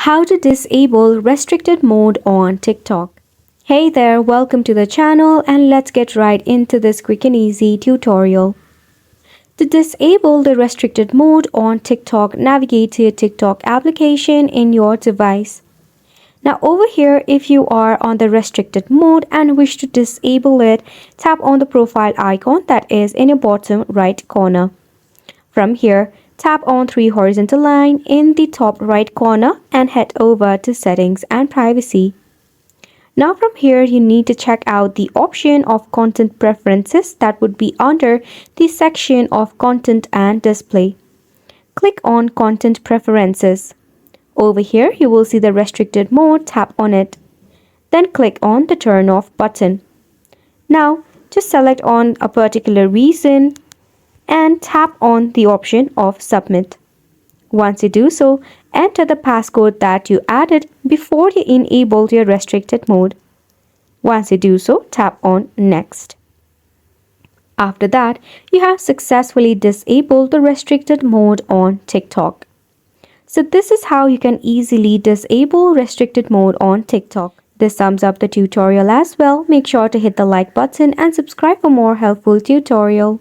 How to disable restricted mode on TikTok. Hey there, welcome to the channel and let's get right into this quick and easy tutorial. To disable the restricted mode on TikTok, navigate to your TikTok application in your device. Now over here, if you are on the restricted mode and wish to disable it, tap on the profile icon that is in your bottom right corner. From here, tap on three horizontal lines in the top right corner and head over to Settings and Privacy. Now from here, you need to check out the option of Content Preferences that would be under the section of Content and Display. Click on Content Preferences. Over here, you will see the restricted mode, tap on it. Then click on the Turn Off button. Now, just select on a particular reason and tap on the option of Submit. Once you do so, enter the passcode that you added before you enabled your restricted mode. Once you do so, tap on Next. After that, you have successfully disabled the restricted mode on TikTok. So this is how you can easily disable restricted mode on TikTok. This sums up the tutorial as well. Make sure to hit the like button and subscribe for more helpful tutorial.